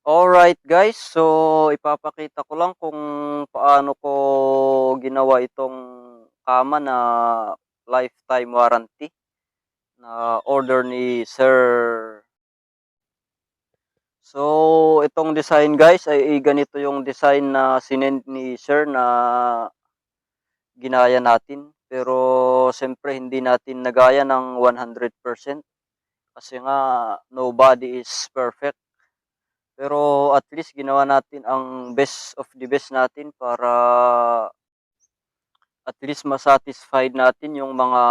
Alright guys, so ipapakita ko lang kung paano ko ginawa itong kama na lifetime warranty na order ni Sir. So itong design guys ay ganito yung design na sinend ni Sir na ginaya natin. Pero siyempre hindi natin nagaya ng 100% kasi nga nobody is perfect. Pero at least ginawa natin ang best of the best natin para at least ma-satisfied natin yung mga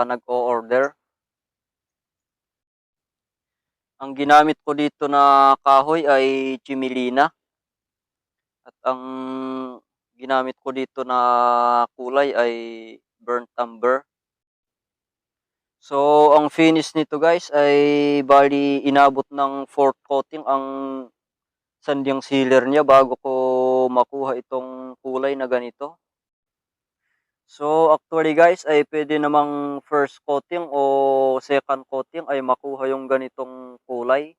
nag-o-order. Ang ginamit ko dito na kahoy ay Chimilina at ang ginamit ko dito na kulay ay burnt umber. So, ang finish nito guys ay bali inabot ng 4th coating ang sandyang sealer niya bago ko makuha itong kulay na ganito. So, actually guys ay pwede namang first coating o second coating ay makuha yung ganitong kulay.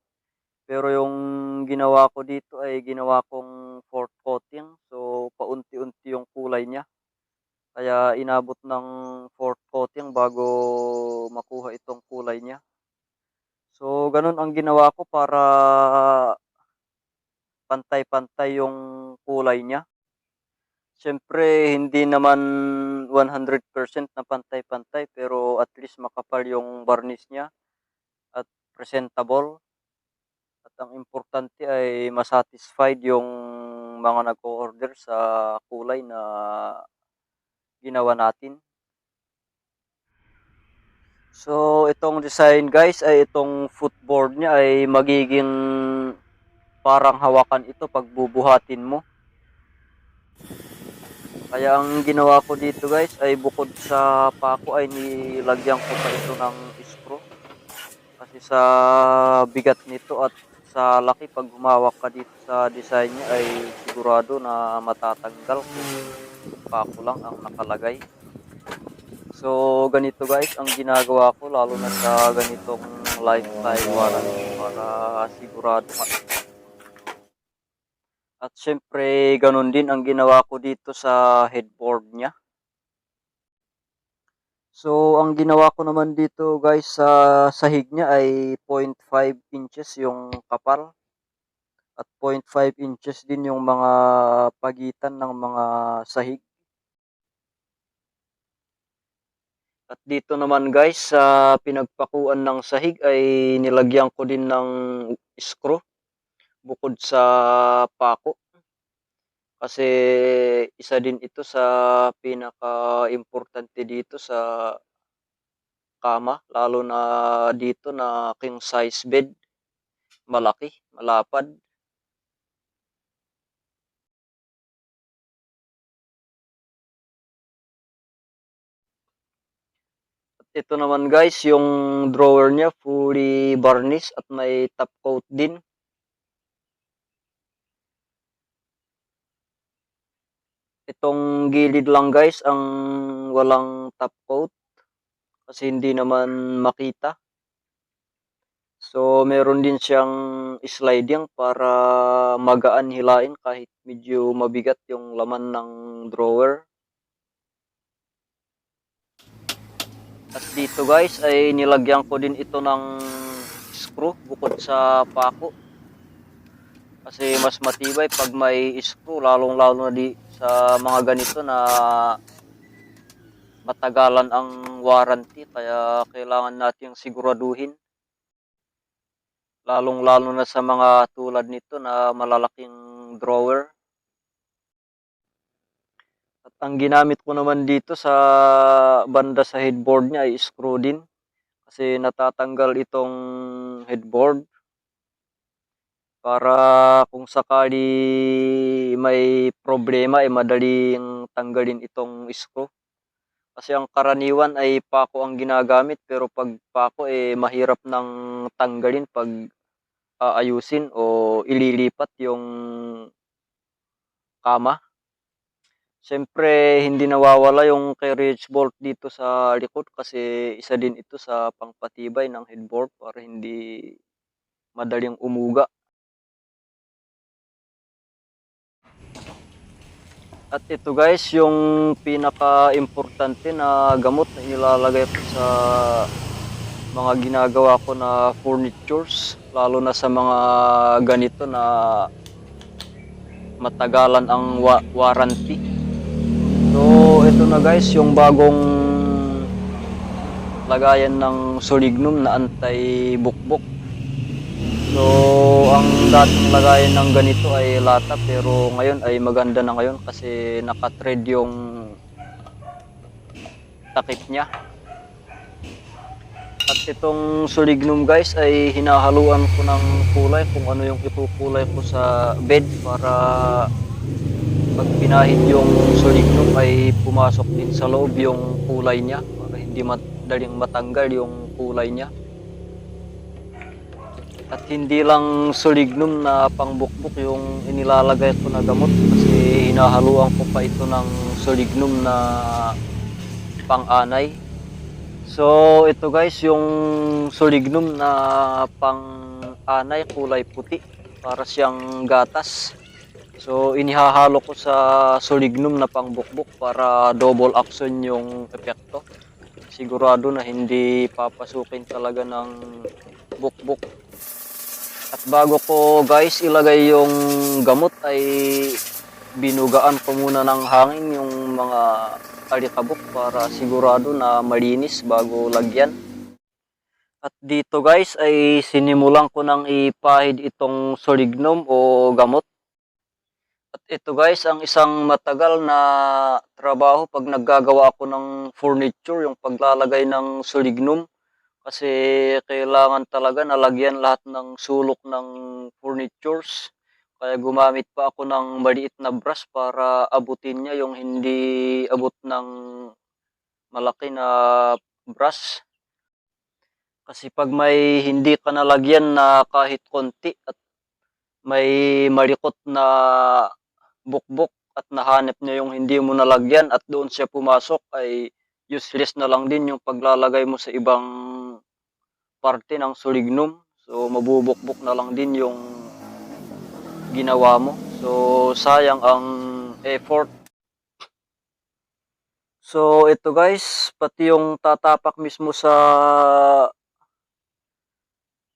Pero yung ginawa ko dito ay ginawa kong fourth coating. So, paunti-unti yung kulay niya. Kaya inabot ng fourth coating bago makuha itong kulay niya. So, ganun ang ginawa ko para pantay-pantay yung kulay niya. Siyempre, hindi naman 100% na pantay-pantay pero at least makapal yung varnish niya at presentable. At ang importante ay ma-satisfied yung mga nag-o-order sa kulay na ginawa natin. So, itong design guys ay itong footboard niya ay magiging parang hawakan ito pag bubuhatin mo. Kaya ang ginawa ko dito guys ay bukod sa pako ay nilagyan ko pa ito ng screw. Kasi sa bigat nito at sa laki pag humawak ka dito sa design niya ay sigurado na matatanggal kung pako lang ang nakalagay. So ganito guys ang ginagawa ko lalo na sa ganitong lifetime warranty para sigurado ka. At syempre ganun din ang ginawa ko dito sa headboard niya. So ang ginawa ko naman dito guys sa sahig niya ay 0.5 inches yung kapal at 0.5 inches din yung mga pagitan ng mga sahig. At dito naman guys sa pinagpakuan ng sahig ay nilagyan ko din ng screw bukod sa pako. Kasi isa din ito sa pinaka-importante dito sa kama, lalo na dito na king size bed, malaki, malapad. At ito naman guys, yung drawer niya fully varnish at may top coat din. Itong gilid lang guys ang walang top coat kasi hindi naman makita. So, meron din siyang sliding para magaan hilain kahit medyo mabigat yung laman ng drawer. At dito guys ay nilagyan ko din ito ng screw bukod sa pako. Kasi mas matibay pag may screw lalong lalo na sa mga ganito na matagalan ang warranty kaya kailangan nating siguraduhin. Lalong-lalo na sa mga tulad nito na malalaking drawer. At ang ginamit ko naman dito sa banda sa headboard niya ay screw din. Kasi natatanggal itong headboard. Para kung sakali may problema ay madaling tanggalin itong screw. Kasi ang karaniwan ay pako ang ginagamit pero pag pako mahirap nang tanggalin pag aayusin o ililipat yung kama. Siyempre hindi nawawala yung carriage bolt dito sa likod kasi isa din ito sa pangpatibay ng headboard para hindi madaling umuga. At ito guys, yung pinaka-importante na gamot na ilalagay ko sa mga ginagawa ko na furnitures, lalo na sa mga ganito na matagalan ang warranty. So ito na guys, yung bagong lagayan ng Solignum na anti-bukbok. So ang dating lagayan ng ganito ay lata, pero ngayon ay maganda na ngayon kasi naka-thread yung takip niya. At itong Solignum guys ay hinahaluan ko ng kulay kung ano yung ipukulay ko sa bed para pag pinahid yung Solignum ay pumasok din sa loob yung kulay niya para hindi madaling matanggal yung kulay niya. At hindi lang Solignum na pangbukbok yung inilalagay ko na gamot kasi hinahaluan ko pa ito ng Solignum na pang-anay. So ito guys, yung Solignum na pang-anay kulay puti para siyang gatas. So inihahalo ko sa Solignum na pangbukbok para double action yung epekto. Sigurado na hindi papasukin talaga ng bukbok. At bago ko guys ilagay yung gamot ay binugaan ko muna ng hangin yung mga alikabok para sigurado na malinis bago lagyan. At dito guys ay sinimulan ko nang ipahid itong Solignum o gamot. At ito guys ang isang matagal na trabaho pag naggagawa ako ng furniture, yung paglalagay ng Solignum. Kasi kailangan talaga nalagyan lahat ng sulok ng furnitures. Kaya gumamit pa ako ng maliit na brush para abutin niya yung hindi abot ng malaki na brush. Kasi pag may hindi ka nalagyan na kahit konti at may malikot na bukbok at nahanap niya yung hindi mo nalagyan at doon siya pumasok ay useless na lang din yung paglalagay mo sa ibang parte ng Solignum. So mabubukbok na lang din yung ginawa mo. So sayang ang effort. So ito guys, pati yung tatapak mismo sa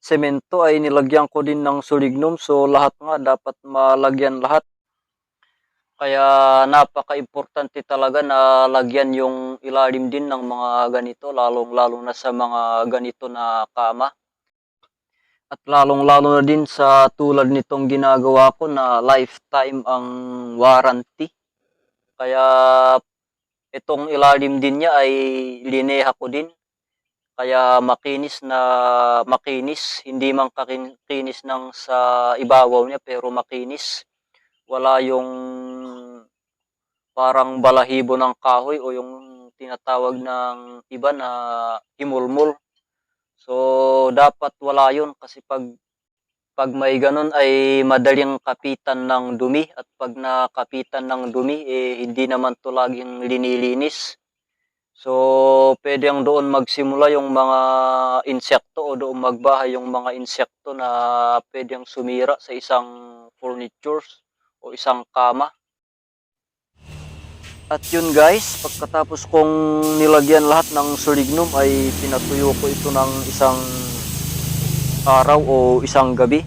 semento ay nilagyan ko din ng Solignum. So lahat nga dapat malagyan lahat. Kaya napaka-importante talaga na lagyan yung ilalim din ng mga ganito, lalong-lalo na sa mga ganito na kama. At lalong-lalo na din sa tulad nitong ginagawa ko na lifetime ang warranty. Kaya itong ilalim din niya ay lineha ko din. Kaya makinis na makinis, hindi man kakinis ng sa ibabaw niya pero makinis. Wala yung parang balahibo ng kahoy o yung tinatawag ng iba na himulmul. So dapat wala yun kasi pag may ganun ay madaling kapitan ng dumi at pag nakapitan ng dumi hindi naman to laging linilinis. So pwede ang doon magsimula yung mga insekto o doon magbahay yung mga insekto na pwedeng sumira sa isang furnitures o isang kama. At yun guys, pagkatapos kong nilagyan lahat ng Solignum ay pinatuyo ko ito ng isang araw o isang gabi.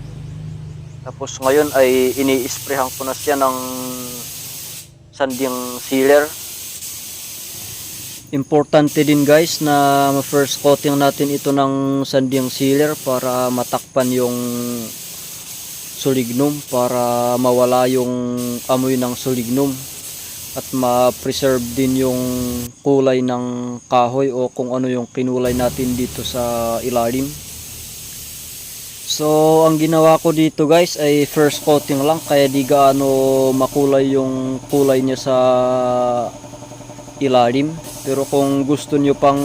Tapos ngayon ay ini-sprayhan ko na siya ng sanding sealer. Importante din guys na first coating natin ito ng sanding sealer para matakpan yung Solignum, para mawala yung amoy ng Solignum. At ma-preserve din yung kulay ng kahoy o kung ano yung kinulay natin dito sa ilalim. So ang ginawa ko dito guys ay first coating lang, kaya di gaano makulay yung kulay niya sa ilalim. Pero kung gusto nyo pang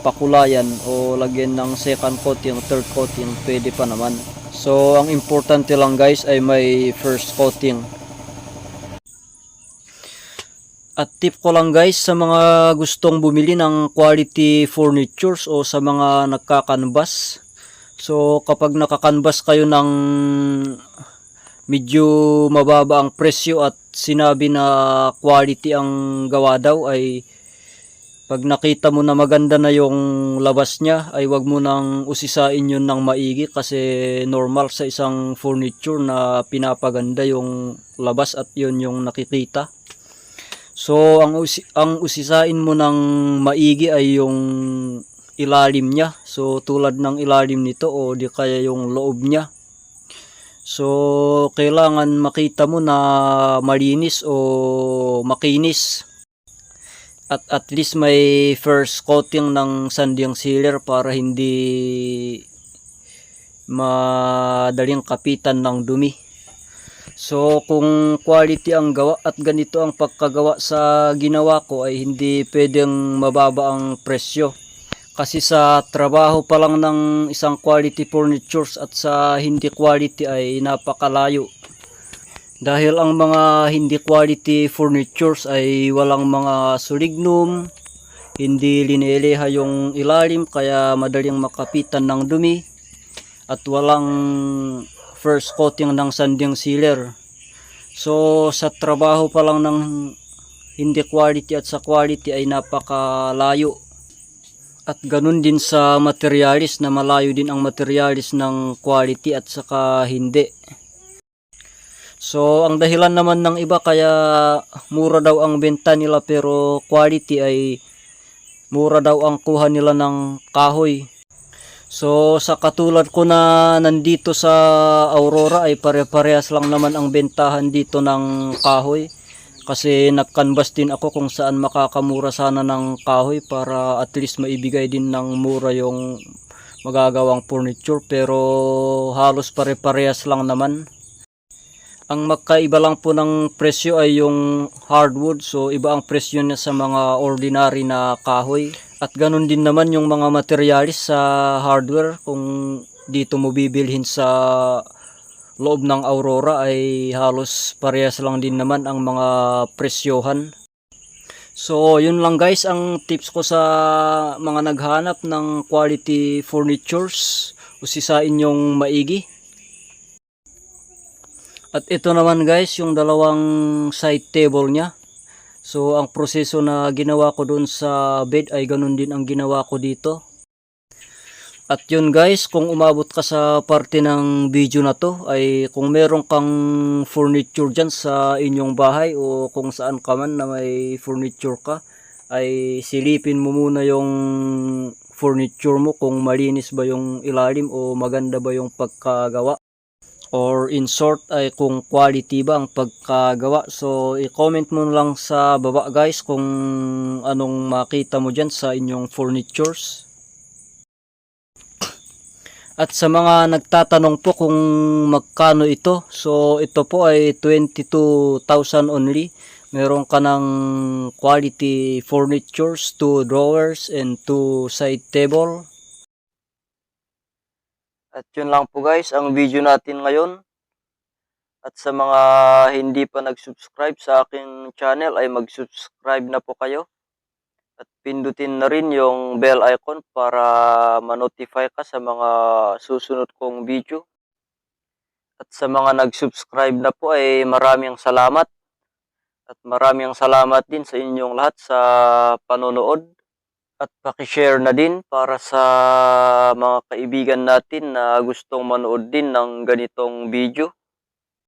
pakulayan o lagyan ng second coating, third coating, pwede pa naman. So ang importante lang guys ay may first coating. At tip ko lang guys sa mga gustong bumili ng quality furnitures o sa mga nagkakanvas. So kapag nakakanvas kayo ng medyo mababa ang presyo at sinabi na quality ang gawa daw, ay pag nakita mo na maganda na yung labas niya ay wag mo nang usisain yun ng maigi, kasi normal sa isang furniture na pinapaganda yung labas at yun yung nakikita. So ang usisain mo ng maigi ay yung ilalim niya. So tulad ng ilalim nito o di kaya yung loob niya. So kailangan makita mo na malinis o makinis. At least may first coating ng sanding sealer para hindi madaling kapitan ng dumi. So kung quality ang gawa at ganito ang pagkagawa sa ginawa ko, ay hindi pwedeng mababa ang presyo. Kasi sa trabaho pa lang ng isang quality furnitures at sa hindi quality ay napakalayo. Dahil ang mga hindi quality furnitures ay walang mga sulignum, hindi lineleha yung ilalim kaya madaling makapitan ng dumi, at walang first coating ng sanding sealer. So sa trabaho pa lang ng hindi quality at sa quality ay napakalayo. At ganun din sa materialis, na malayo din ang materialis ng quality at saka hindi. So ang dahilan naman ng iba kaya mura daw ang benta nila pero quality ay mura daw ang kuha nila ng kahoy. So sa katulad ko na nandito sa Aurora ay pare-parehas lang naman ang bentahan dito ng kahoy. Kasi nagkanvas din ako kung saan makakamura sana ng kahoy para at least maibigay din ng mura yung magagawang furniture, pero halos pare-parehas lang naman. Ang magkaiba lang po ng presyo ay yung hardwood. So iba ang presyo niya sa mga ordinary na kahoy. At ganun din naman yung mga materialis sa hardware. Kung dito mo bibilhin sa loob ng Aurora ay halos parehas lang din naman ang mga presyohan. So yun lang guys ang tips ko sa mga naghanap ng quality furnitures. Usisain yung maigi. At ito naman guys yung dalawang side table niya. So ang proseso na ginawa ko dun sa bed ay ganun din ang ginawa ko dito. At yun guys, kung umabot ka sa parte ng video na to, ay kung meron kang furniture dyan sa inyong bahay o kung saan ka man na may furniture ka, ay silipin mo muna yung furniture mo kung malinis ba yung ilalim o maganda ba yung pagkagawa. Or in short ay kung quality ba ang pagkagawa. So i-comment mo lang sa baba guys kung anong makita mo dyan sa inyong furnitures. At sa mga nagtatanong po kung magkano ito, so ito po ay 22,000 only. Meron ka ng quality furnitures, 2 drawers and 2 side table. At yun lang po guys ang video natin ngayon. At sa mga hindi pa nag-subscribe sa aking channel ay mag-subscribe na po kayo. At pindutin na rin yung bell icon para ma-notify ka sa mga susunod kong video. At sa mga nag-subscribe na po ay maraming salamat. At maraming salamat din sa inyong lahat sa panonood. At paki-share na din para sa mga kaibigan natin na gustong manood din ng ganitong video.